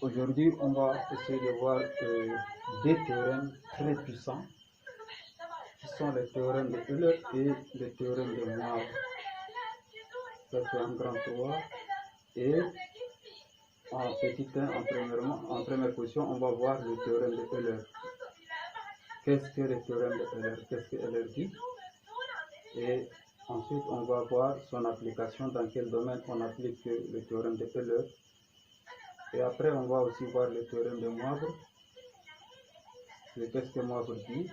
Aujourd'hui, on va essayer de voir deux théorèmes très puissants qui sont les théorèmes de Euler et les théorèmes de Moivre. Ça, c'est en grand 3. Et en petit 1, en première position, on va voir le théorème de Euler. Qu'est-ce que le théorème de Euler? Qu'est-ce que Euler dit? Et ensuite, on va voir son application, dans quel domaine on applique le théorème de Euler. Et après, on va aussi voir le théorème de Moivre. Qu'est-ce que Moivre dit?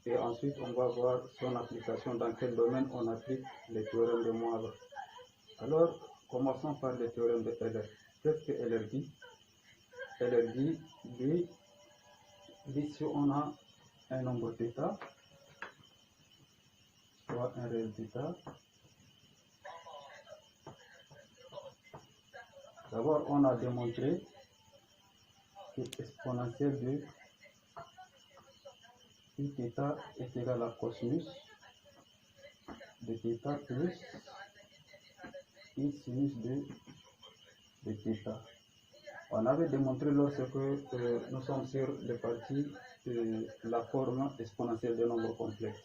Et ensuite, on va voir son application, dans quel domaine on applique le théorème de Moivre. Alors, commençons par le théorème de Euler. Qu'est-ce que Euler dit? Euler dit, si on a un nombre θ, soit un réel θ, d'abord on a démontré que l'exponentielle de iθ est égal à cosinus de θ plus i sinus de θ. On avait démontré lorsque nous sommes sur les parties de la forme exponentielle des nombres complexes.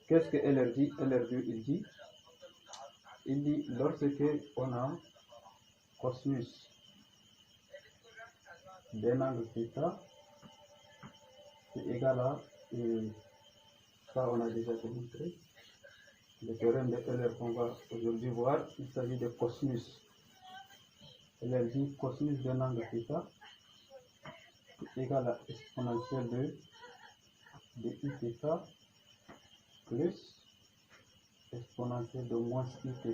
Qu'est-ce que Euler dit? Euler dit lorsque on a cosinus d'un angle θ, c'est égal à, ça on a déjà démontré, le théorème de Euler qu'on va aujourd'hui voir, il s'agit de cosinus. Euler dit cosinus d'un angle θ est égal à exponentielle de iθ plus exponentielle de moins iθ,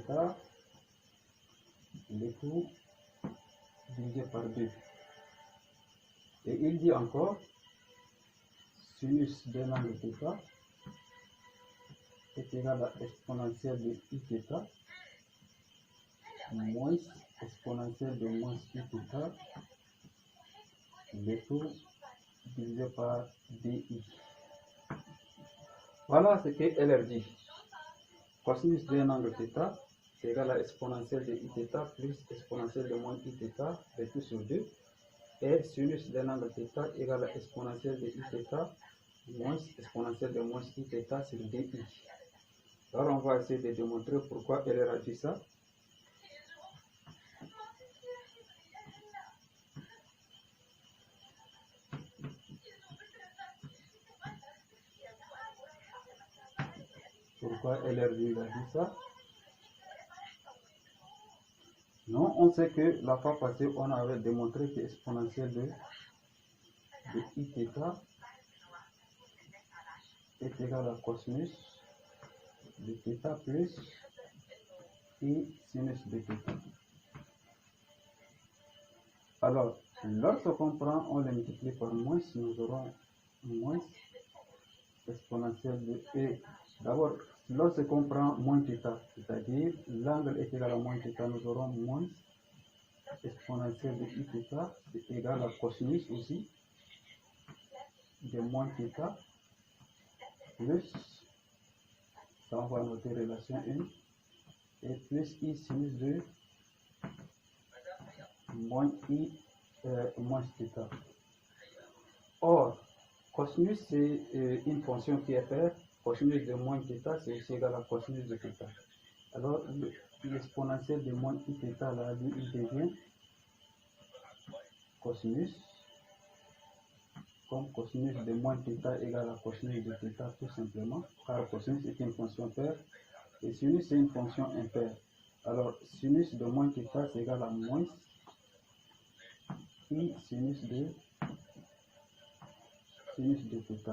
le tout divisé par 2. Et il dit encore sinus d'un angle θ est égal à exponentielle de iθ moins exponentielle de moins iθ, le tout divisé par di. Voilà ce que Euler dit. Cosinus d'un angle θ est égal à exponentielle de iθ plus exponentielle de moins iθ, le tout sur 2. Et sinus d'un angle θ égale à exponentielle de iθ moins exponentielle de moins iθ sur di. Alors on va essayer de démontrer pourquoi Euler a dit ça. Pourquoi Euler a dit ça? Non, on sait que la fois passée, on avait démontré que exponentielle de iθ est égal à cosinus de θ plus i sinus de θ. Alors, lorsqu'on prend, on le multiplie par moins, nous aurons moins exponentielle de e. D'abord, lorsqu'on prend moins θ, c'est-à-dire l'angle est égal à moins θ, nous aurons moins exponentielle de iθ est égal à cosinus aussi de moins θ plus, ça on va noter relation 1, et plus i sinus de moins moins θ. Or, cosinus c'est une fonction qui est paire. Cosinus de moins θ c'est aussi égal à cosinus de θ. Alors l'exponentielle de moins iθ là, il devient cosinus, comme cosinus de moins θ égale à cosinus de θ tout simplement, car cosinus est une fonction paire et sinus c'est une fonction impaire. Alors sinus de moins θ c'est égal à moins i sinus de θ.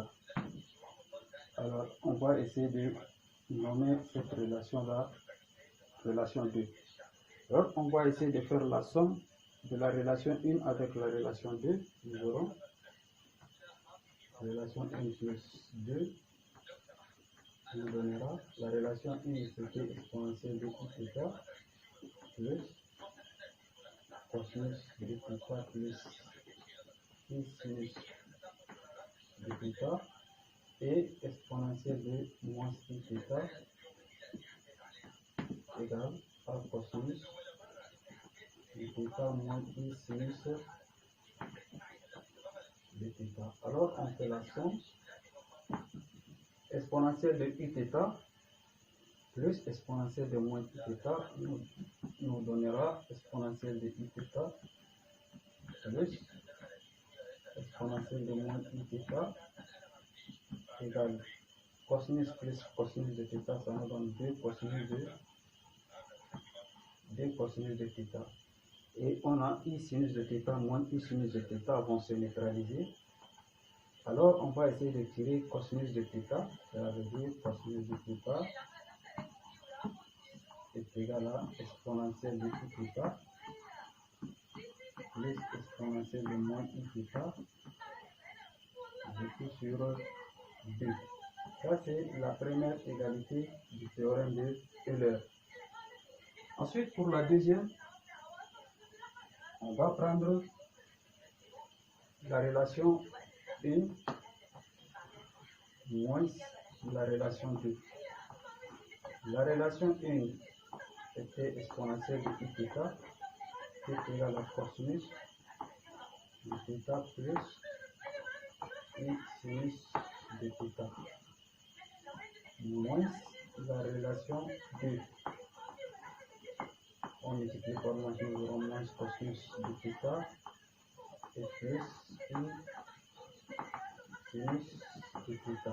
Alors on va essayer de nommer cette relation là relation 2. Alors on va essayer de faire la somme de la relation 1 avec la relation 2. Nous aurons relation 1 plus 2 nous donnera la relation 1 c'était exponentielle de iθ plus cosinus de θ plus i sinus de θ et exponentielle de moins iθ égale à cosinus de θ moins i sinus de θ. Alors on fait la somme. Exponentielle de uθ plus exponentielle de moins uθ nous donnera exponentielle de uθ plus exponentielle de moins uθ égale cosinus plus cosinus de θ, ça nous donne 2 cosinus de θ. Et on a i sinus de θ moins i sinus de θ vont se neutraliser. Alors on va essayer de tirer cosinus de θ, ça veut dire cosinus de θ est égal à exponentielle de uθ plus exponentielle de moins uθ du sur 2. Ça c'est la première égalité du théorème de Euler. Ensuite pour la deuxième, on va prendre la relation 1 moins la relation 2. La relation 1 était exponentielle de uθ qui est égal à cosinus de θ plus i sinus de θ moins la relation 2. On multiplie par moins, nous aurons moins cosinus de θ et plus i sinus de θ.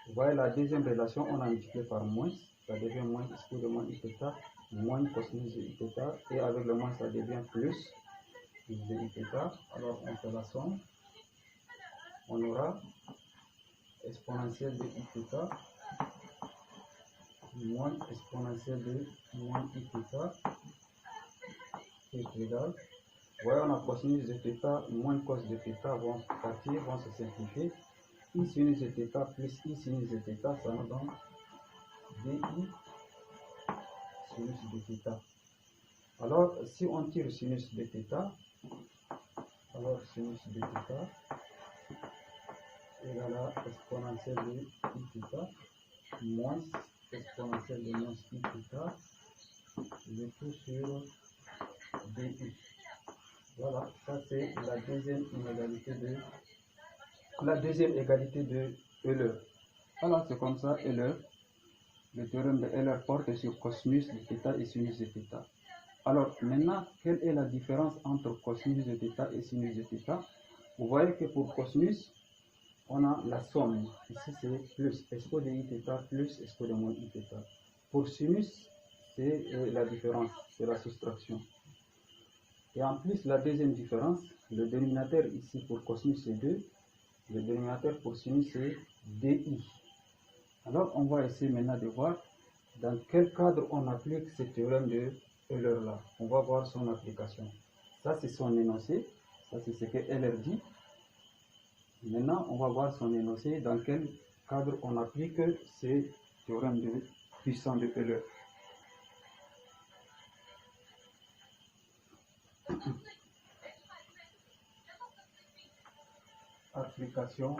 Vous voyez la deuxième relation, on a multiplié par moins, ça devient moins square de moins uθ, moins cosinus de uθ, et avec le moins ça devient plus de uθ. Alors on fait la somme, on aura exponentielle de uθ moins exponentielle de moins uθ qui est égal. Vous voyez, on a cosinus de θ moins cos de θ vont partir, vont se simplifier. I sinus de θ plus I sinus de θ, ça nous donne di sinus de θ. Alors, si on tire sinus de θ, alors sinus de θ égale à exponentielle de uθ moins exponentielle de moins uθ, le tout sur di. Voilà, ça c'est la deuxième égalité de Euler. Voilà, c'est comme ça Euler. Le théorème de Euler porte sur cosinus de θ et sinus de θ. Alors maintenant, quelle est la différence entre cosinus de θ et sinus de θ? Vous voyez que pour cosinus, on a la somme. Ici c'est plus expo de uθ plus expo de moins uθ. Pour sinus, c'est la différence, c'est la soustraction. Et en plus, la deuxième différence, le dénominateur ici pour cosinus c'est 2, le dénominateur pour sinus c'est di. Alors, on va essayer maintenant de voir dans quel cadre on applique ce théorème de Euler là. On va voir son application. Ça, c'est son énoncé. Ça, c'est ce que Euler dit. Maintenant, on va voir son énoncé dans quel cadre on applique ce théorème de puissant de Euler. Application.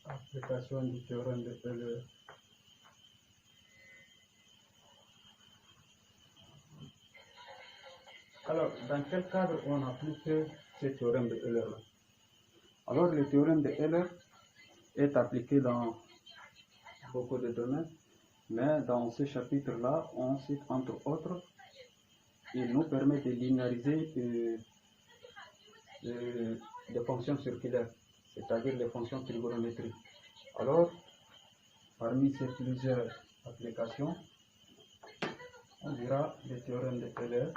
Application du théorème de Euler. Alors, dans quel cadre on applique ce théorème de Euler? Alors, le théorème de Euler est appliqué dans beaucoup de domaines, mais dans ce chapitre-là, on cite entre autres, il nous permet de linéariser des fonctions circulaires, c'est-à-dire les fonctions trigonométriques. Alors, parmi ces plusieurs applications, on dira le théorème de Euler.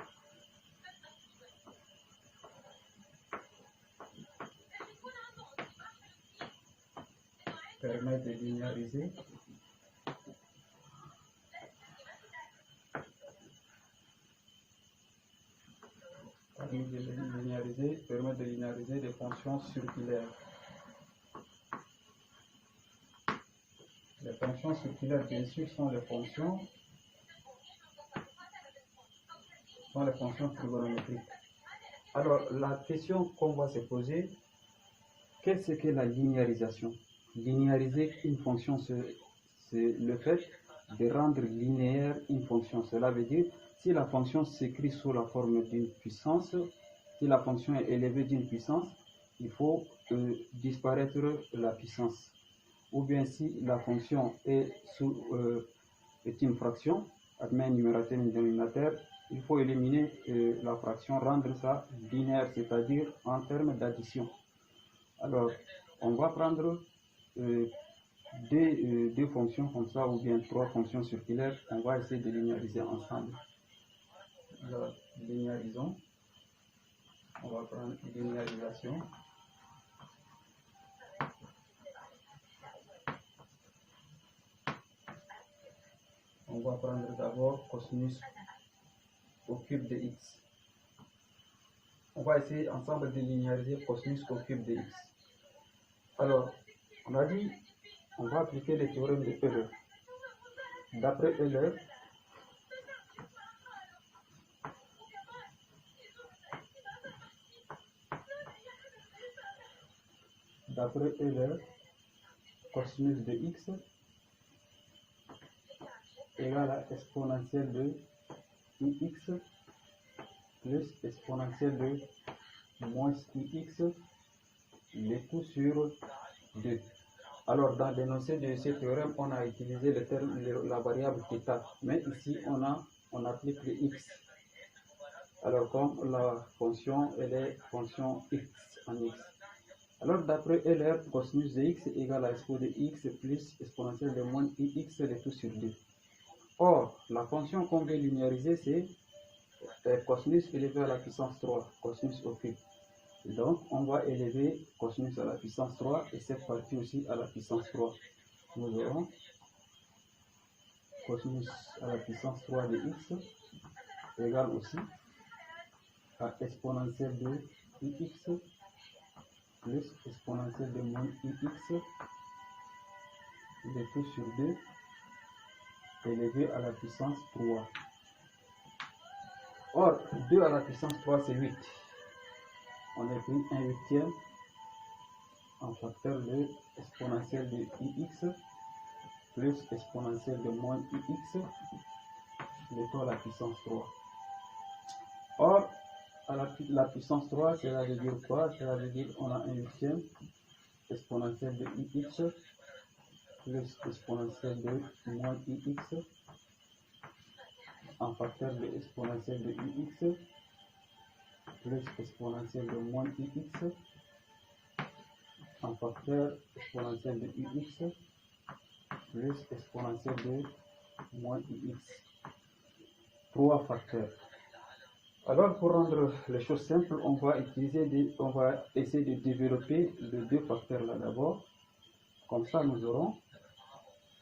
Permet de linéariser permet de linéariser des fonctions circulaires. Les fonctions circulaires, bien sûr, sont les fonctions trigonométriques. Alors, la question qu'on va se poser, qu'est-ce que la linéarisation? Linéariser une fonction, c'est le fait de rendre linéaire une fonction. Cela veut dire, si la fonction s'écrit sous la forme d'une puissance, si la fonction est élevée d'une puissance, il faut disparaître la puissance. Ou bien si la fonction est une fraction, admet un numérateur et un dénominateur, il faut éliminer la fraction, rendre ça binaire, c'est-à-dire en termes d'addition. Alors, on va prendre deux fonctions comme ça, ou bien trois fonctions circulaires. On va essayer de linéariser ensemble. Alors, linéarisons. On va prendre linéarisation. On va prendre d'abord cosinus au cube de x. On va essayer ensemble de linéariser cosinus au cube de x. Alors, on a dit, on va appliquer le théorème de Euler. D'après Euler, cosinus de x égale à exponentielle de ix plus exponentielle de moins ix, le tout sur 2. Alors, dans l'énoncé de ce théorème, on a utilisé le terme, la variable θ, mais ici, on applique le x. Alors, comme la fonction, elle est fonction x en x. Alors, d'après Euler, cosinus de x égale à expo de x plus exponentielle de moins ix, le tout sur 2. Or, la fonction qu'on veut linéariser, c'est cosinus élevé à la puissance 3, cosinus au cube. Donc, on va élever cosinus à la puissance 3 et cette partie aussi à la puissance 3. Nous aurons cosinus à la puissance 3 de x égale aussi à exponentielle de ix plus exponentielle de moins ix, le tout sur 2 élevé à la puissance 3. Or, 2 à la puissance 3, c'est 8. On a pris 1 huitième en facteur de exponentielle de ix plus exponentielle de moins ix, le tout à la puissance 3. Or, à la puissance 3, cela veut dire quoi? Cela veut dire qu'on a 1 huitième exponentielle de ix plus exponentielle de moins ix en facteur de exponentielle de ix plus exponentielle de moins ix en facteur exponentielle de ux plus exponentielle de moins ix. 3 facteurs. Alors, pour rendre les choses simples, on va essayer de développer les deux facteurs là d'abord. Comme ça, nous aurons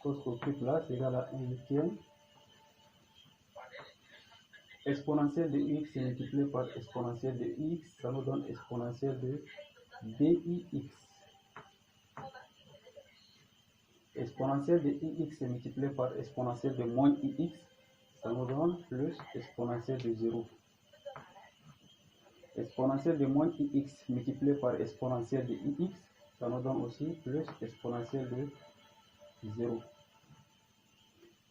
cos au cube là, c'est égal à 1 huitième. Exponentielle de x multiplié par exponentielle de x, ça nous donne exponentielle de dix. Exponentielle de ix multiplié par exponentielle de moins ix, ça nous donne plus exponentielle de 0. Exponentielle de moins ix multiplié par exponentielle de ix, ça nous donne aussi plus exponentielle de 0.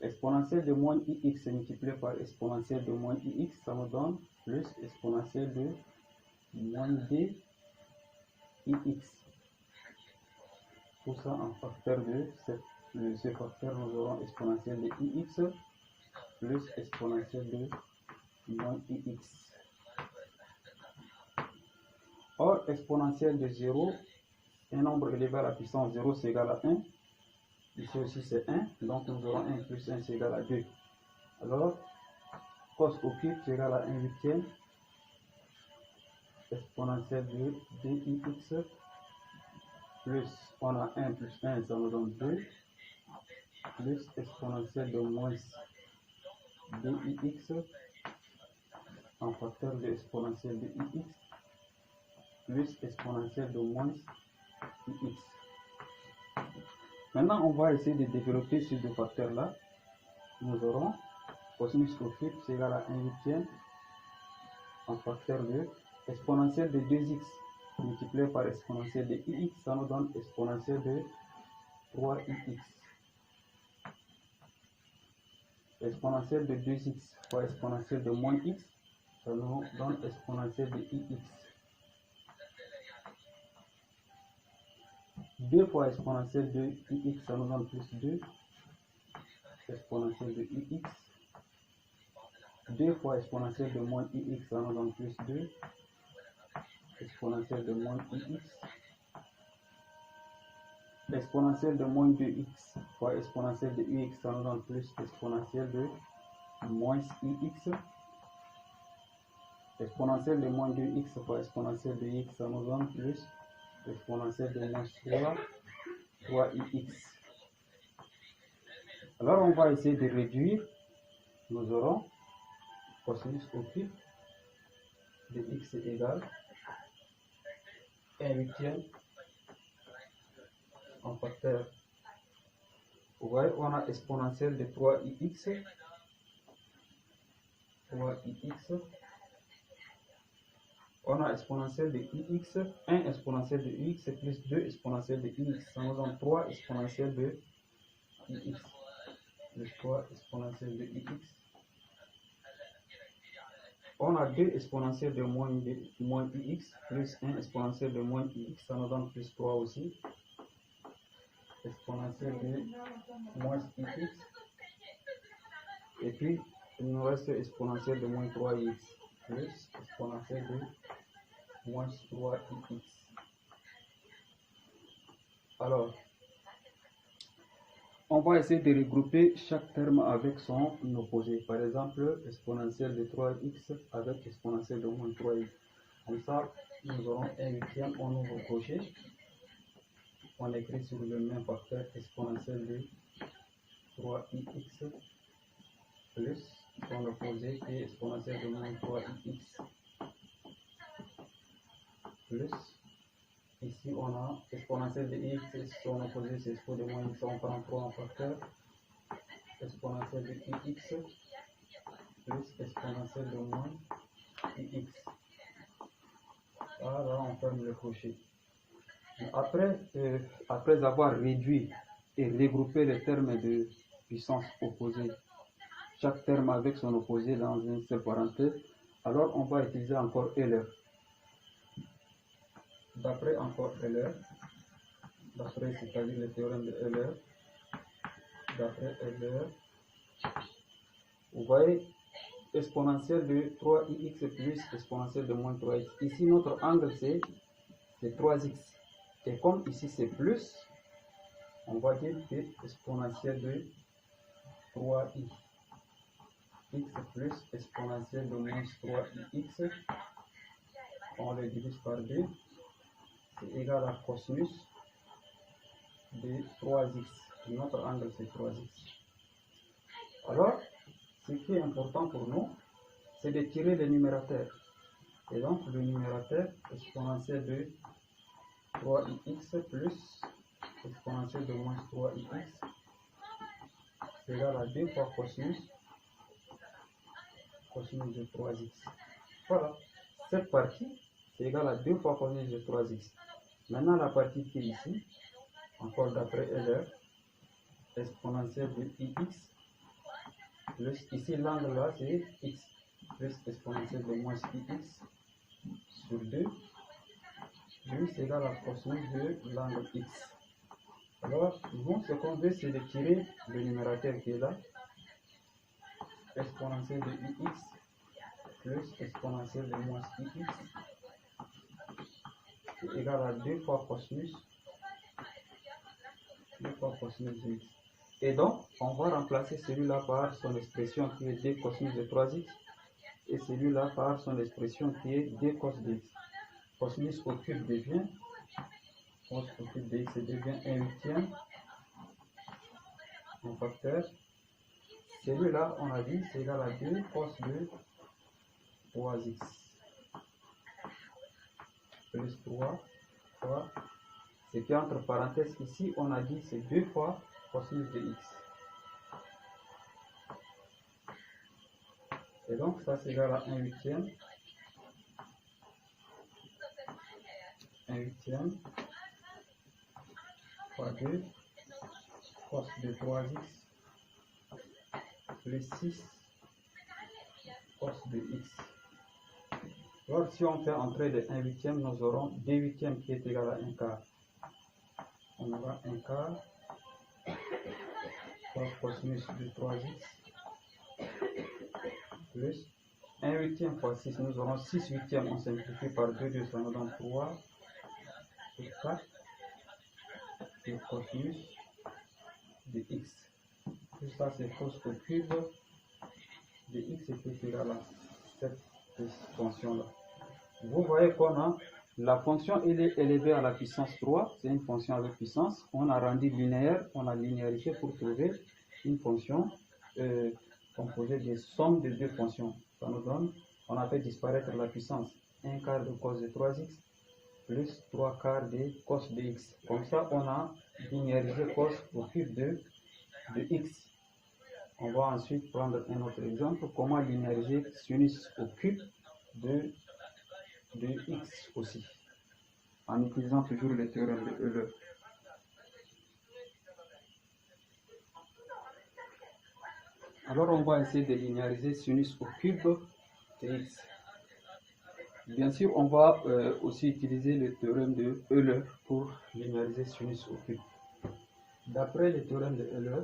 Exponentielle de moins ix multiplié par exponentielle de moins ix, ça nous donne plus exponentielle de moins dix. Tout ça en facteur de ce facteur, nous aurons exponentielle de ix plus exponentielle de moins ix. Or, exponentielle de 0, un nombre élevé à la puissance 0, c'est égal à 1. Ici aussi c'est 1, donc nous aurons 1 plus 1, c'est égal à 2. Alors, cos au cube, c'est égal à 1 huitième. Exponentielle de dx, plus, on a 1 plus 1, ça nous donne 2. Plus exponentielle de moins dx, en facteur de exponentielle de ix, plus exponentielle de moins ix. Maintenant, on va essayer de développer ces deux facteurs-là. Nous aurons cosinus au cube, c'est égal à 1 huitième en facteur de exponentielle de 2x multiplié par exponentielle de ix, ça nous donne exponentielle de 3ix. Exponentielle de 2x fois exponentielle de moins x, ça nous donne exponentielle de ix. 2 fois exponentielle de ix, ça nous donne plus 2. Exponentielle de ix. 2 fois exponentielle de moins ix, ça nous donne plus 2. Exponentielle de moins ix. Exponentielle de moins 2x fois exponentielle de ux, ça nous donne plus exponentielle de moins ix. Exponentielle de moins 2x fois exponentielle de x, ça nous donne plus exponentielle de moins 3ix. Alors on va essayer de réduire. Nous aurons cosinus au cube de x égale 1/8 en facteur. Vous voyez, on a exponentielle de 3ix. 3ix. On a exponentielle de ix, 1 exponentielle de ix plus 2 exponentielle de ix. Ça nous donne 3 exponentielle de ix. Plus 3 exponentielle de ix. On a 2 exponentielles de moins ix plus 1 exponentielle de moins ix. Ça nous donne plus 3 aussi. Exponentielle de moins ix. Et puis, il nous reste exponentielle de moins 3ix plus exponentielle de moins 3ix. Alors, on va essayer de regrouper chaque terme avec son opposé. Par exemple, exponentielle de 3x avec exponentielle de moins 3x. Comme ça, nous aurons 1/8 en nombre crochet. On écrit sur le même facteur exponentielle de 3ix plus son opposé qui est exponentielle de moins 3ix plus. Ici, on a exponentielle de x, son opposé, c'est expo de moins x, on prend 3 en facteur. Exponentielle de ix plus exponentielle de moins ix. Voilà, on ferme le crochet. Après avoir réduit et regroupé les termes de puissance opposée, chaque terme avec son opposé dans une seule parenthèse, alors on va utiliser encore Euler. D'après encore Euler, d'après c'est-à-dire le théorème de Euler, d'après Euler, vous voyez exponentielle de 3ix plus exponentielle de moins 3x. Ici notre angle c'est 3x. Et comme ici c'est plus, on va dire que exponentielle de 3i. X plus exponentielle de moins 3ix, on le divise par 2. C'est égal à cosinus de 3x. Notre angle c'est 3x. Alors, ce qui est important pour nous, c'est de tirer le numérateur. Et donc, le numérateur exponentielle de 3ix plus exponentielle de moins 3ix, c'est égal à 2 fois cosinus de 3x. Voilà. Cette partie, c'est égal à 2 fois cosinus de 3x. Maintenant, la partie qui est ici, encore d'après Euler, exponentielle de ix, plus ici l'angle là c'est x, plus exponentielle de moins ix sur 2, plus égal à cosinus de l'angle x. Alors, nous, ce qu'on veut, c'est de tirer le numérateur qui est là, exponentielle de ix, plus exponentielle de moins ix, c'est égal à 2 fois cosinus de x. Et donc, on va remplacer celui-là par son expression qui est 2 cosinus de 3x et celui-là par son expression qui est 2 cos de x. Cosinus au cube devient, cos au cube de x devient 1/8 en facteur. Celui-là, on a dit, c'est égal à 2 cos de 3x plus 3 fois, ce qui est entre parenthèses ici, on a dit c'est 2 fois cosinus de x. Et donc ça c'est égal à 1/8 1 huitième fois 2 cos de 3x plus 6 cos de x. Alors si on fait entrer de 1 huitième, nous aurons 2 huitièmes qui est égal à 1 quart. On aura 1 quart fois cosinus de 3x plus 1 huitième fois 6, nous aurons 6 huitièmes, on simplifie par 2, ça nous donne 3 et 4 et cosinus de x. Tout ça c'est cos au cube de x est égal à cette fonction là. Vous voyez qu'on a la fonction elle est élevée à la puissance 3, c'est une fonction avec puissance. On a rendu linéaire, on a linéarisé pour trouver une fonction composée des sommes de deux fonctions. Ça nous donne, on a fait disparaître la puissance 1 quart de cos de 3x plus 3 quarts de cos de x. Comme ça, on a linéarisé cos au cube de x. On va ensuite prendre un autre exemple, comment linéariser sinus au cube de x aussi, en utilisant toujours le théorème de Euler. Alors on va essayer de linéariser sinus au cube de x. Bien sûr, on va aussi utiliser le théorème de Euler pour linéariser sinus au cube. D'après le théorème de Euler,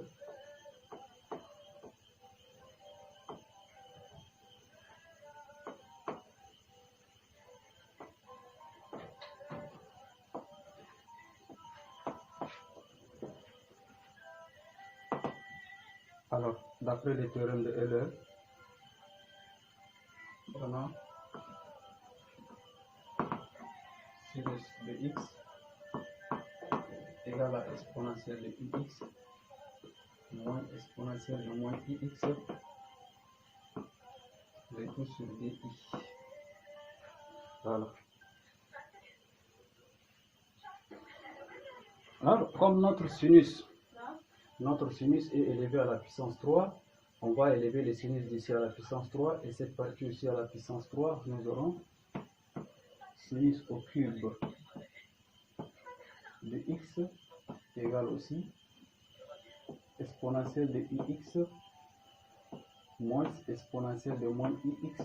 alors, d'après le théorème de Euler, on a sinus de x égale à exponentielle de ix moins exponentielle de moins ix, le tout sur di. Voilà. Alors, comme notre sinus est élevé à la puissance 3, on va élever le sinus d'ici à la puissance 3 et cette partie aussi à la puissance 3, nous aurons sinus au cube de x égale aussi exponentielle de ix moins exponentielle de moins ix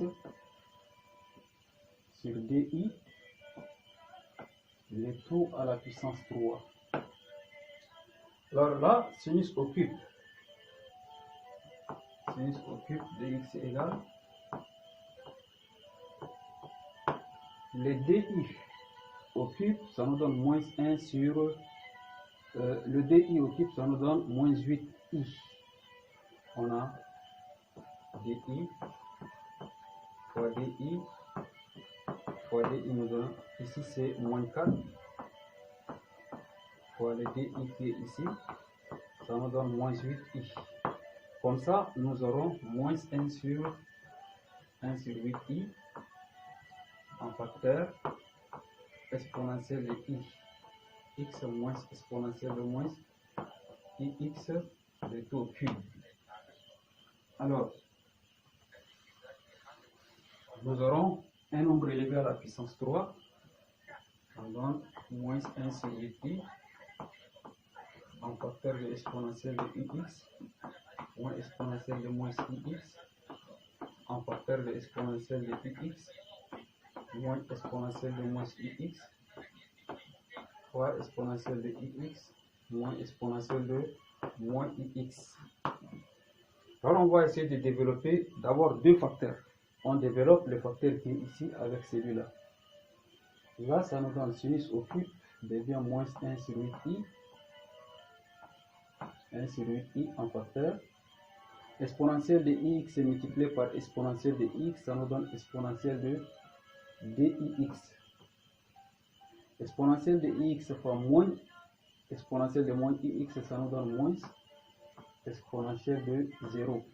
sur di, le tout à la puissance 3. Alors là, sinus au cube de x égale le di au cube, ça nous donne moins 1 sur le di au cube, ça nous donne moins 8i. On a di fois di fois di nous donne, ici c'est moins 4 fois le di qui est ici, ça nous donne moins 8i. Comme ça, nous aurons moins 1 sur 8i en facteur exponentielle de i, x moins exponentielle de moins ix, le tout au cube. Alors, nous aurons un nombre élevé à la puissance 3, on donne moins 1 sur 8i en facteur de exponentielle de ix moins exponentielle de moins ix en facteur de exponentielle de ix moins exponentielle de moins ix fois exponentielle de ix moins exponentielle de moins ix. Alors on va essayer de développer d'abord deux facteurs. On développe le facteur qui est ici avec celui-là. Là, ça nous donne sinus au cube devient moins 1 sur 8i. 1 sur 8i en facteur. Exponentielle de ix multiplié par exponentielle de x, ça nous donne exponentielle de dix. Exponentielle de ix fois moins exponentielle de moins ix, ça nous donne moins exponentielle de 0.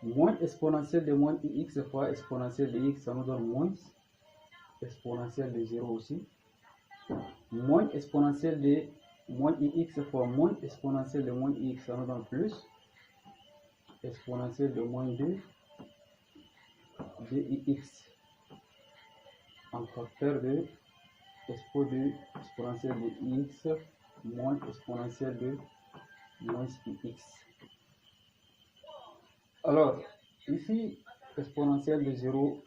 Moins exponentielle de moins ix fois exponentielle de x, ça nous donne moins exponentielle de 0 aussi. Moins exponentielle de moins ix fois moins exponentielle de moins x, ça nous donne plus exponentielle de moins 2 dx en facteur de exponentielle de ix moins exponentielle de moins ix. Alors, ici, exponentielle de 0,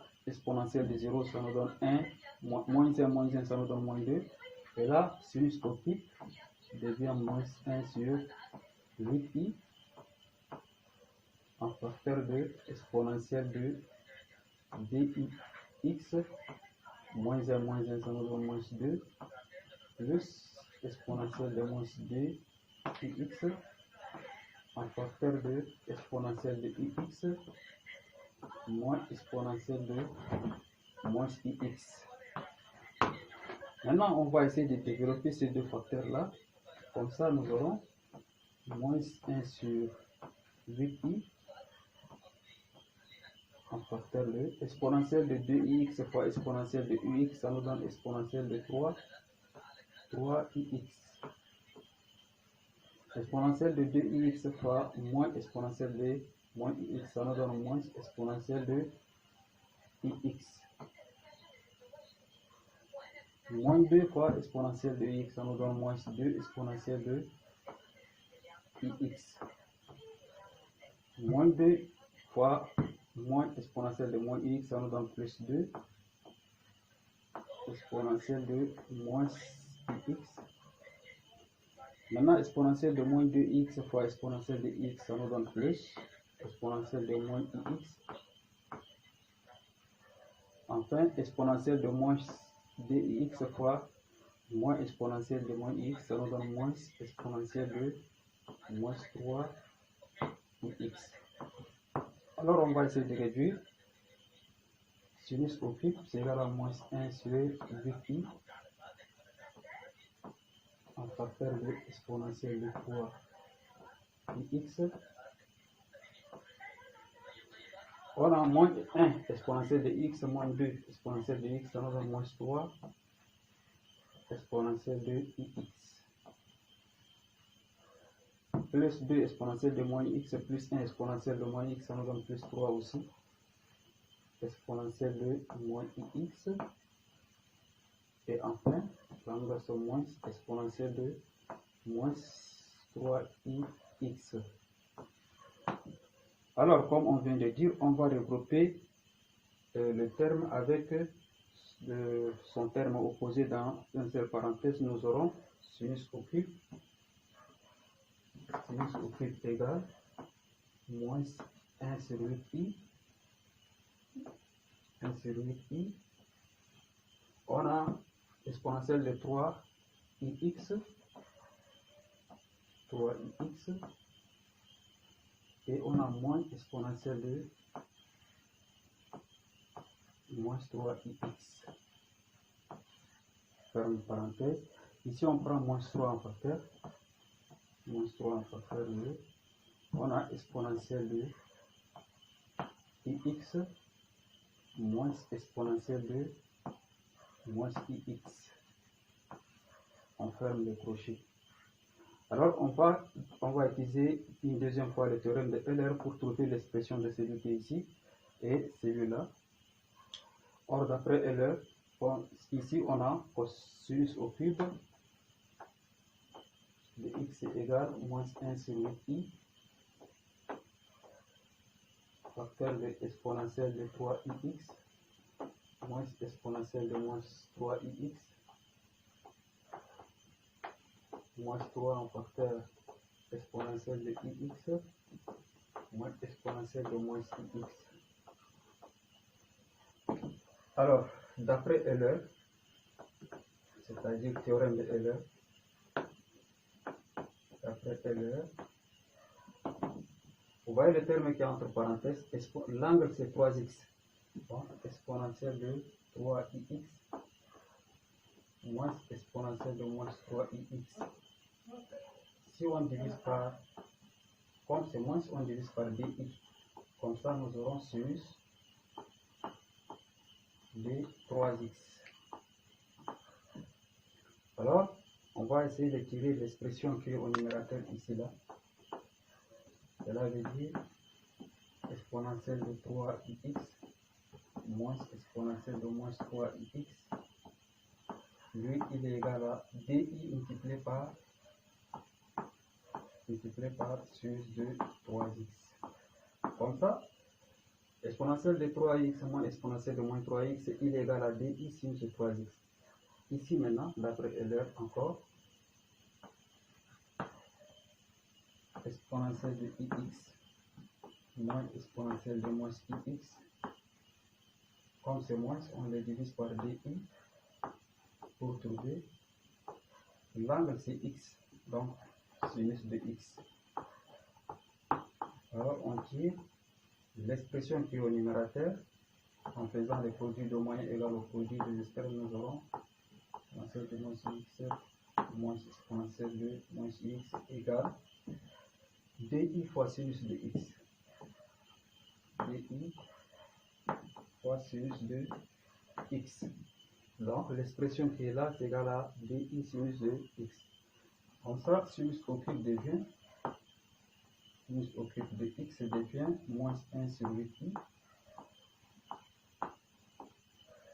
ça nous donne 1, moins 1, ça nous donne moins 2. Et là, sinus optique devient moins 1 sur 8i en facteur de exponentielle de dix, moins 1, ça nous donne moins 2, plus exponentielle de moins 2ix en facteur de exponentielle de ix moins exponentielle de moins ix. Maintenant, on va essayer de développer ces deux facteurs-là. Comme ça, nous aurons moins 1 sur 8i en facteur de exponentielle de 2ix fois exponentielle de ux, ça nous donne exponentielle de 3ix. Exponentielle de 2ix fois moins exponentielle de moins ix, ça nous donne moins exponentielle de ix. Moins 2 fois exponentielle de x, ça nous donne moins 2 exponentielle de ix. Moins 2 fois moins exponentielle de moins x, ça nous donne plus 2 exponentielle de moins ix. Maintenant, exponentielle de moins 2x fois exponentielle de x, ça nous donne plus exponentielle de moins ix. Enfin, exponentielle de moins dx fois moins exponentielle de moins x, ça nous donne moins exponentielle de moins 3x. Alors, on va essayer de réduire. Sinus au cube, c'est égal à moins 1 sur 8i en facteur de exponentielle de 3x. On a moins 1 exponentielle de x moins 2 exponentielle de x, ça nous donne moins 3 exponentielle de ix. Plus 2 exponentielle de moins x plus 1 exponentielle de moins x, ça nous donne plus 3 aussi. Exponentielle de moins ix. Et enfin, ça nous donne moins exponentielle de moins 3ix. Alors, comme on vient de dire, on va regrouper le terme avec son terme opposé dans une seule parenthèse. Nous aurons sinus au cube égale moins 1 sur 8i. 1 sur 8i. On a exponentielle de 3ix. Et on a moins exponentielle de moins 3ix. Ferme parenthèse. Ici, on prend moins 3 en facteur. Moins 3 en facteur de. On a exponentielle de ix moins exponentielle de moins ix. On ferme le crochet. Alors, on va utiliser une deuxième fois le théorème de Euler pour trouver l'expression de celui qui est ici et celui-là. Or, d'après Euler, ici on a cosinus au cube de x est égal à moins 1 sur 8i facteur de exponentielle de 3ix moins exponentielle de moins 3ix moins 3 en facteur exponentielle de ix moins exponentielle de moins ix. Alors, d'après Euler, c'est-à-dire théorème de Euler, d'après Euler, vous voyez le terme qui est entre parenthèses, l'angle c'est 3x, bon, exponentielle de 3ix moins exponentielle de moins 3ix. Si on divise par, comme c'est moins, on divise par di. Comme ça, nous aurons sinus de 3x. Alors, on va essayer de tirer l'expression qui est au numérateur ici là. Cela veut dire exponentielle de 3ix moins exponentielle de moins 3ix lui, il est égal à DI multiplié par sinus de 3x. Comme ça, exponentielle de 3x moins exponentielle de moins 3x, il est égal à DI sinus de 3x. Ici maintenant, d'après Euler encore, exponentielle de ix moins exponentielle de moins ix. Comme c'est moins, on les divise par DI pour trouver l'angle, c'est x, donc sinus de x. Alors on tire l'expression qui est au numérateur en faisant les produits de moyens égal au produit des externes. Nous aurons exponentielle de moins x moins exponentielle de moins x égale DI fois sinus de x. DI fois sinus de x. Donc l'expression qui est là c'est égal à DI sinus de x. Comme ça, sinus au cube devient sinus au cube de x devient moins 1 sur 8i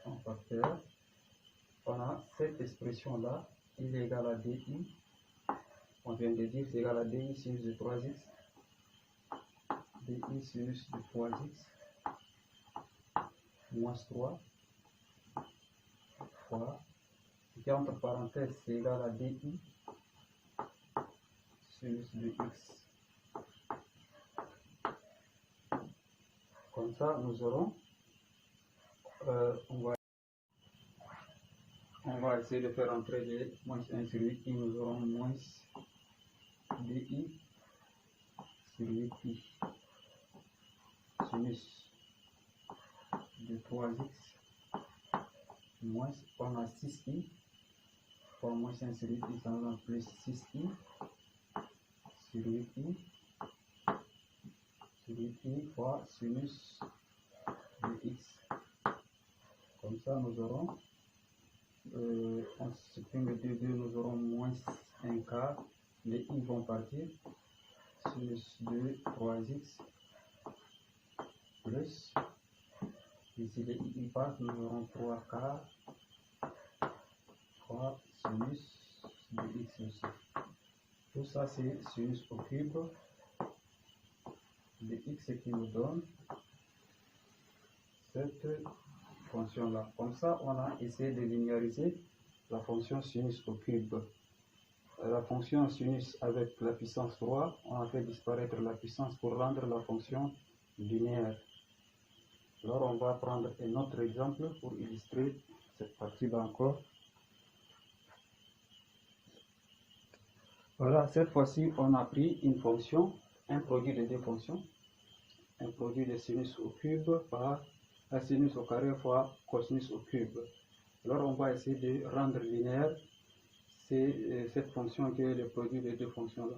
en facteur. On a cette expression là, il est égal à DI. On vient de dire c'est égal à DI sinus de 3x. DI sinus de 3x moins 3 fois, ce qui est entre parenthèses, c'est égal à DI sinus de x. Comme ça, nous aurons, on va essayer de faire entrer les moins 1 sur 8 et nous aurons moins DI sur 8i sinus de 3x moins, on a 6i fois moins 1 sur 8i, ça nous donne plus 6i sur 8i fois sinus de x. Comme ça, nous aurons, on supprime le 2, nous aurons moins 1 quart, les i vont partir, sinus de 3x plus, ici les i partent, nous aurons 3 quarts fois sinus de x aussi. Tout ça c'est sinus au cube de x qui nous donne cette fonction là. Comme ça, on a essayé de linéariser la fonction sinus au cube. La fonction sinus avec la puissance 3, on a fait disparaître la puissance pour rendre la fonction linéaire. Alors on va prendre un autre exemple pour illustrer cette partie-là encore. Voilà, cette fois-ci, on a pris une fonction, un produit de deux fonctions, un produit de sinus au cube par la sinus au carré fois cosinus au cube. Alors on va essayer de rendre linéaire cette fonction qui est le produit de deux fonctions-là.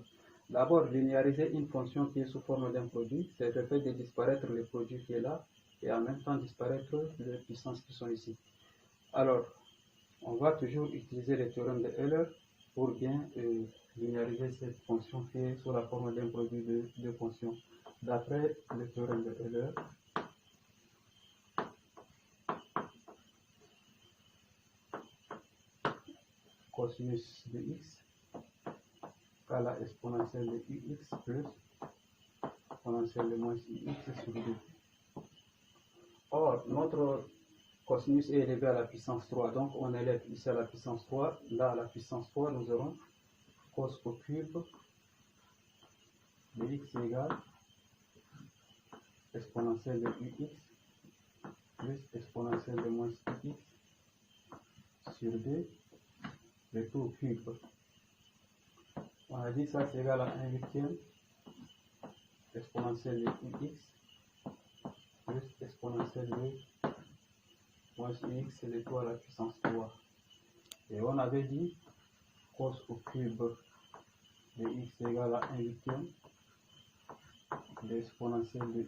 D'abord, linéariser une fonction qui est sous forme d'un produit, c'est le fait de disparaître le produit qui est là et en même temps disparaître les puissances qui sont ici. Alors, on va toujours utiliser le théorème de Euler pour bien linéariser cette fonction qui est sous la forme d'un produit de deux fonctions. D'après le théorème de Euler, cosinus de x égale à exponentielle de ux plus exponentielle de moins ix sur 2. Or, notre cosinus est élevé à la puissance 3, donc on élève ici à la puissance 3. Là, à la puissance 3, nous aurons cos au cube de x égale exponentielle de ux plus exponentielle de moins ix sur 2, le tout au cube. On a dit ça c'est égal à 1/8 exponentielle de ux plus exponentielle de moins ix, le tout à la puissance 3. Et on avait dit cos au cube de x égale à 1/8 de exponentielle de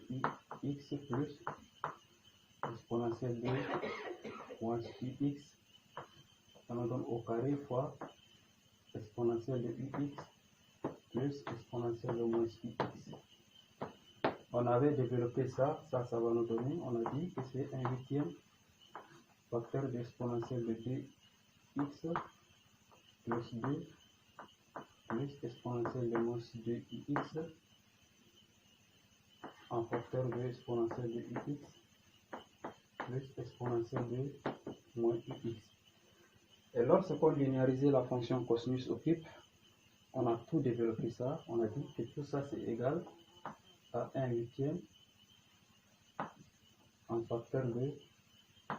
x plus exponentielle de moins ux, ça nous donne au carré fois exponentielle de ux plus exponentielle de moins ux. On avait développé ça va nous donner, on a dit que c'est 1/8 facteur d'exponentielle de 2 ix plus 2 plus exponentielle de moins 2ix en facteur de exponentielle de ix plus exponentielle de moins ix. Et lorsqu'on linéarisait la fonction cosinus au cube, on a tout développé ça. On a dit que tout ça c'est égal à 1/8 en facteur de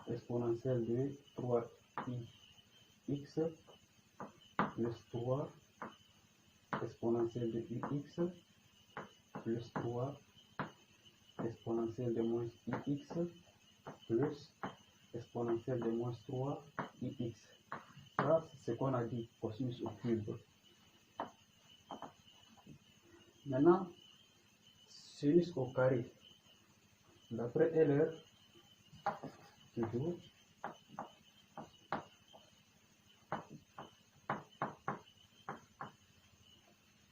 exponentielle de 3ix plus 3 exponentielle de ix plus 3 exponentielle de moins ix plus exponentielle de moins 3ix. Ça, c'est ce qu'on a dit, cosinus au cube. Maintenant, sinus au carré. D'après Euler, toujours,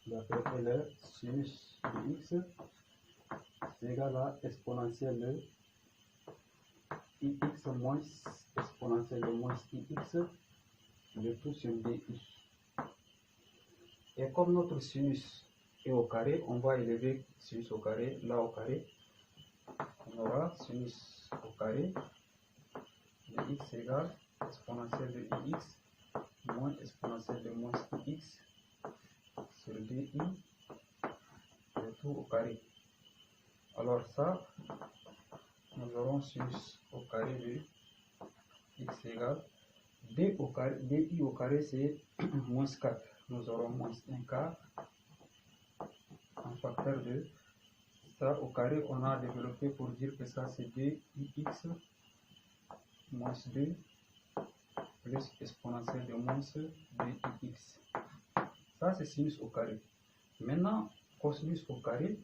d'après Euler, sinus de x c'est égal à exponentielle de ix moins exponentielle de moins ix de tout sur di. Et comme notre sinus est au carré, on va élever sinus au carré, là au carré. On aura sinus au carré de x égale exponentielle de ix moins exponentielle de moins ix sur di de tout au carré. Alors ça, nous aurons sinus au carré de x égale d au carré, di au carré c'est moins 4. Nous aurons moins 1 quart en facteur de ça au carré. On a développé pour dire que ça c'est dx moins 2 plus exponentielle de moins 2x. Ça c'est sinus au carré. Maintenant, cosinus au carré,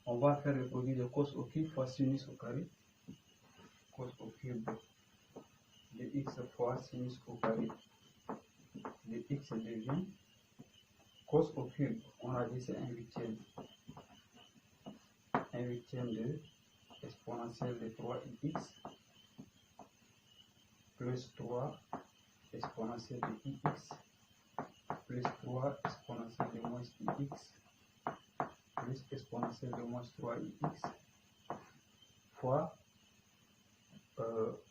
on va faire le produit de cos au cube fois sinus au carré. Cos au cube de x fois sinus au carré de x devient cos au cube. On a dit c'est 1/8. 1/8 de exponentielle de 3x plus 3 exponentielle de ix plus 3 exponentielle de moins ix plus exponentielle de moins 3ix fois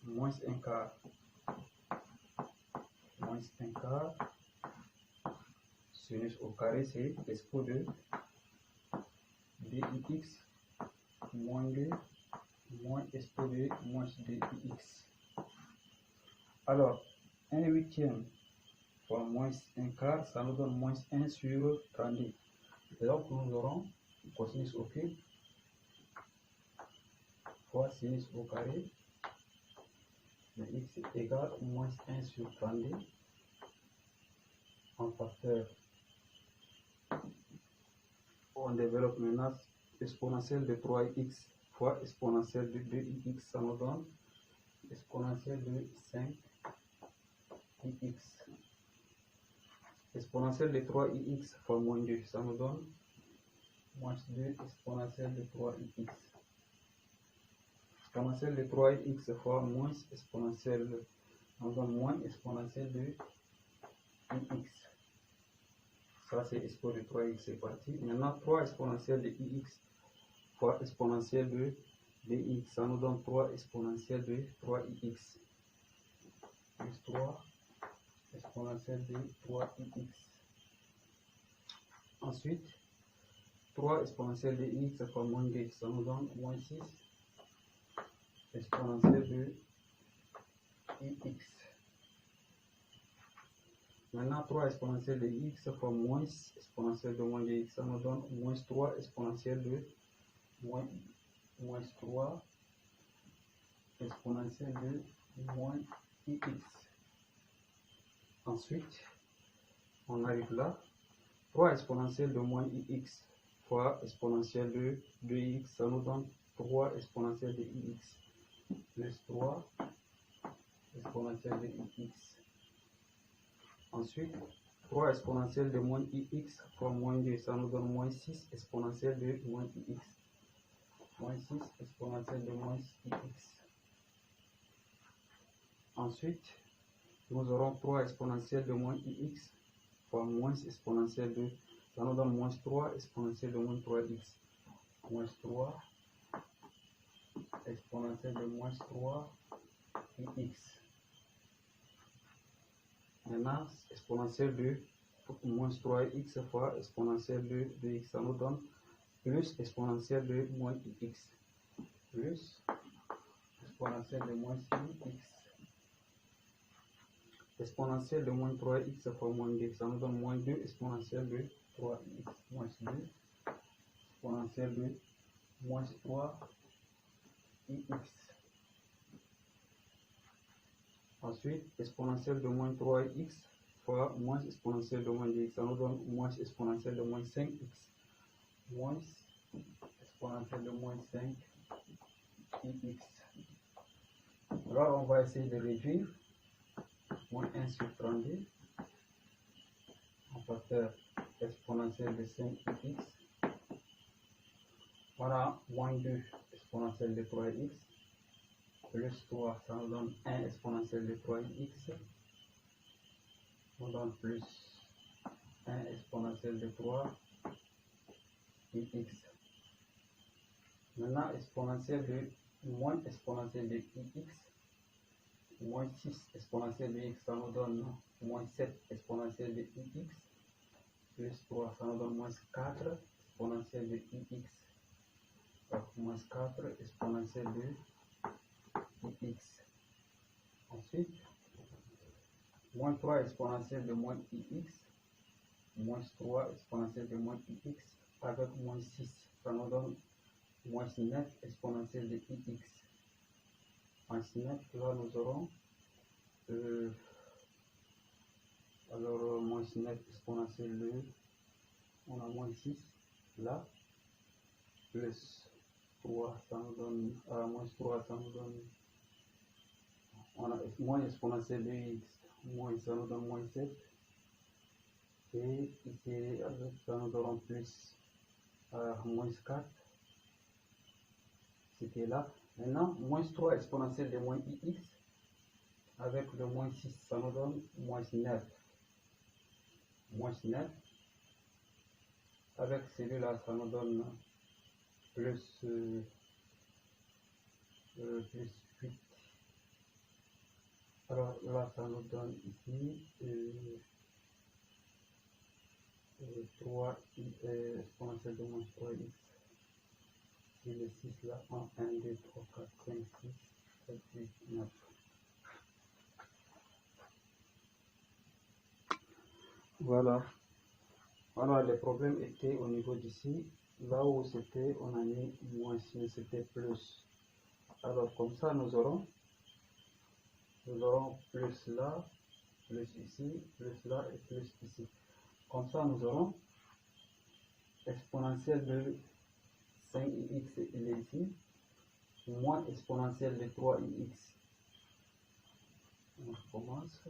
moins 1 quart. Moins 1 quart sinus au carré c'est expo de dx moins 2 moins expo de moins 2ix. Alors 1/8 fois moins 1 quart, ça nous donne moins 1 sur 32. Et donc nous aurons cosinus au cube fois sinus au carré de x égale moins 1 sur 32 en facteur. On développe maintenant exponentielle de 3x fois exponentielle de 2x, ça nous donne exponentielle de 5x. Exponentielle de 3x fois moins 2, ça nous donne moins 2 exponentielle de 3x. Exponentielle de 3x fois moins exponentielle, ça nous donne moins exponentielle de ix. Ça c'est expo de 3x, c'est parti. Maintenant 3 exponentielle de ix fois exponentielle de dx, ça nous donne 3 exponentielle de 3ix plus 3 exponentielle de 3ix. Ensuite 3 exponentielle de x fois moins 2, ça nous donne moins 6 exponentielle de ix. Maintenant 3 exponentielle de x fois moins exponentielle de moins 2x, ça nous donne moins 3 exponentielle de moins 3 exponentielle de moins ix. Ensuite, on arrive là, 3 exponentielle de moins ix fois exponentielle de 2x, ça nous donne 3 exponentielle de ix plus 3 exponentielle de ix. Ensuite, 3 exponentielle de moins ix fois moins 2, ça nous donne moins 6 exponentielle de moins ix. Moins 6 exponentielle de moins ix. Ensuite, nous aurons 3 exponentielle de moins ix fois moins exponentielle de, ça nous donne moins 3 exponentielle de moins 3x. Moins 3 exponentielle de moins 3 ix. Maintenant, exponentielle de moins 3x fois exponentielle de x, ça nous donne plus exponentielle de moins x. Plus exponentielle de moins 6x. Exponentielle de moins 3x fois moins 2, ça nous donne moins 2 exponentielle de 3x. Moins 2 exponentielle de moins 3x. Ensuite, exponentielle de moins 3x fois moins exponentielle de moins 2x, ça nous donne moins exponentielle de moins 5x. Moins exponentielle de moins 5x. Alors, on va essayer de réduire. Moins 1 sur 32. On va faire exponentielle de 5x. Voilà, moins 2 exponentielle de 3x. Plus 3, ça nous donne 1 exponentielle de 3x. On donne plus 1 exponentielle de 3x. Maintenant, exponentielle de moins exponentielle de x. Moins 6 exponentielle de x, ça nous donne moins 7 exponentielle de x. Plus 3, ça nous donne moins 4 exponentielle de x. Donc, moins 4 exponentielle de x. Ensuite, moins 3 exponentielle de moins x, moins 3 exponentielle de moins x, avec moins 6, ça nous donne moins 9 exponentielle de x. Moins 9, là nous aurons, alors moins 9 exponentielle de, on a moins 6, là, plus 3, ça nous donne, moins 3, ça nous donne, on a moins exponentielle de x, moins, ça nous donne moins 7, et ici, avec ça nous aurons plus, moins 4, c'était là. Maintenant, moins 3 exponentielle de moins ix, avec le moins 6, ça nous donne moins 9. Moins 9, avec celui-là, ça nous donne plus, plus 8. Alors là, ça nous donne ici 3 exponentielle de moins 3x. Et le 6 là, en 1, 2, 3, 4, 5, 6, 7, 8, 9. Voilà. Alors, le problème était au niveau d'ici. Là où c'était, on a mis moins, mais c'était plus. Alors, comme ça, nous aurons plus là, plus ici, plus là et plus ici. Comme ça, nous aurons exponentielle de 5x, il est ici, moins exponentielle de 3x. On commence.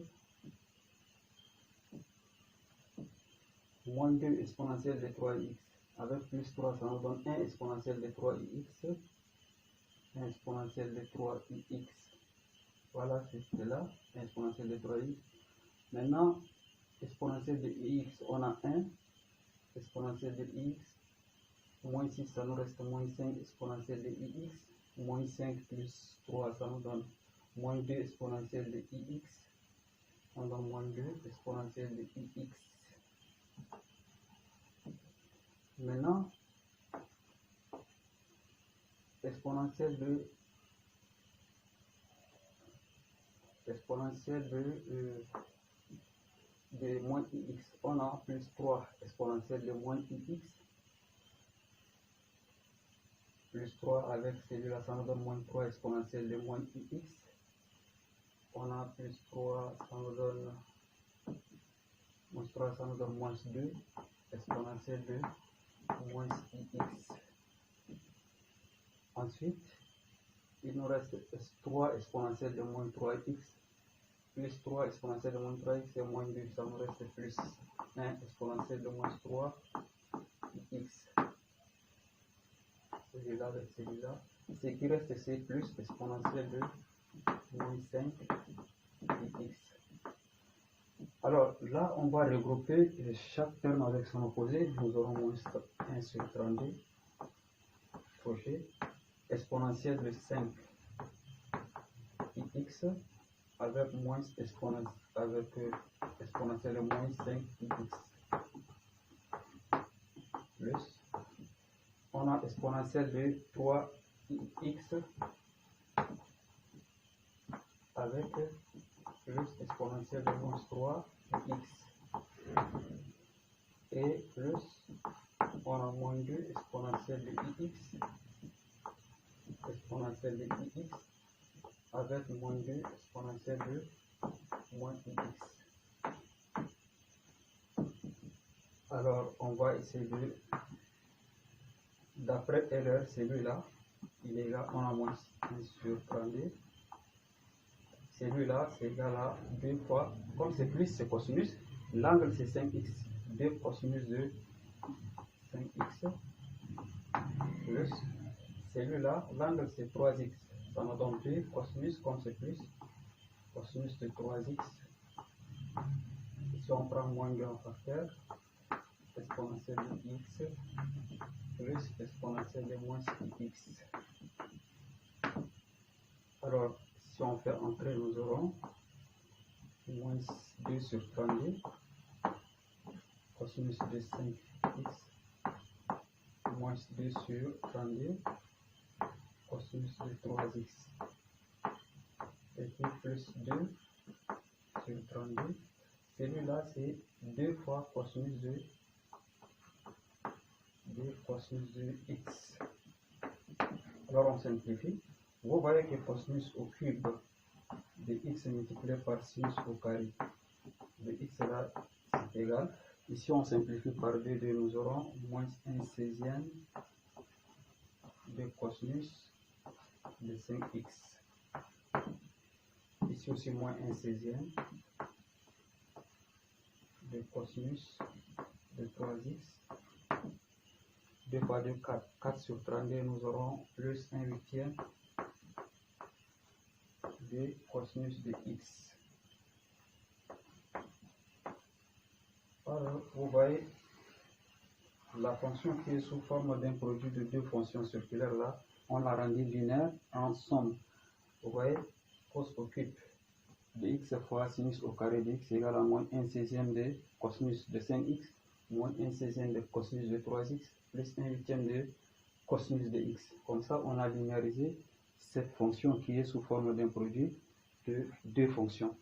Moins 2 exponentielle de 3x. Avec plus 3, ça nous donne 1 exponentielle de 3x. 1 exponentielle de 3x. Voilà, c'est là. 1 exponentielle de 3x. Maintenant, exponentielle de x, on a 1. Exponentielle de x. Moins 6, ça nous reste moins 5 exponentielle de ix. Moins 5 plus 3, ça nous donne moins 2 exponentielle de ix. On donne moins 2 exponentielle de ix. Maintenant, exponentielle de moins ix, on a plus 3 exponentielle de moins ix, plus 3 avec celui-là, ça nous donne moins 3 exponentielle de moins ix, on a plus 3, ça nous donne moins 3, ça nous donne moins 2 exponentielle de moins ix. Ensuite, il nous reste 3 exponentielle de moins 3x, plus 3 exponentielle de moins 3x et moins 2, ça nous reste plus 1 exponentielle de moins 3x. Celui-là avec celui-là. Ce qui reste, c'est plus exponentielle de moins 5x. Alors là, on va regrouper chaque terme avec son opposé. Nous aurons moins 1 sur 32, crochet, exponentielle de 5 ix avec moins exponentielle de moins 5 ix plus, on a exponentielle de 3x avec plus exponentielle de moins 3x et plus on a moins 2 exponentielle de ix avec moins 2 exponentielle de moins ix. Alors on va essayer de, d'après Euler, celui-là il est égal, on a moins 1 sur 32. Celui-là, c'est égal à 2 fois, comme c'est plus, c'est cosinus, l'angle c'est 5x, 2 cosinus de 5x, plus, celui-là, l'angle c'est 3x, ça me donne 2 cosinus, comme c'est plus, cosinus de 3x, si on prend moins grand facteur, exponentielle de x, plus exponentielle de moins x. Alors, si on fait entrer, nous aurons moins 2 sur 32, cosinus de 5x, moins 2 sur 32, cosinus de 3x, et puis plus 2 sur 32. Celui-là, c'est 2 fois cosinus de x. Alors, on simplifie. Vous voyez que cosinus au cube de x multiplié par sinus au carré de x là, c'est égal. Ici, on simplifie par 2, nous aurons moins 1/16 de cosinus de 5x. Ici aussi, moins 1/16 de cosinus de 3x. 2 fois 2, 4. 4 sur 32, nous aurons plus 1/8 de cosinus de x. Alors, vous voyez, la fonction qui est sous forme d'un produit de deux fonctions circulaires là, on l'a rendu linéaire en somme. Vous voyez, cos au cube de x fois sinus au carré de x égale à moins 1/16 de cosinus de 5x, moins 1/16 de cosinus de 3x, plus 1/8 de cosinus de x. Comme ça, on a linéarisé cette fonction qui est sous forme d'un produit de deux fonctions.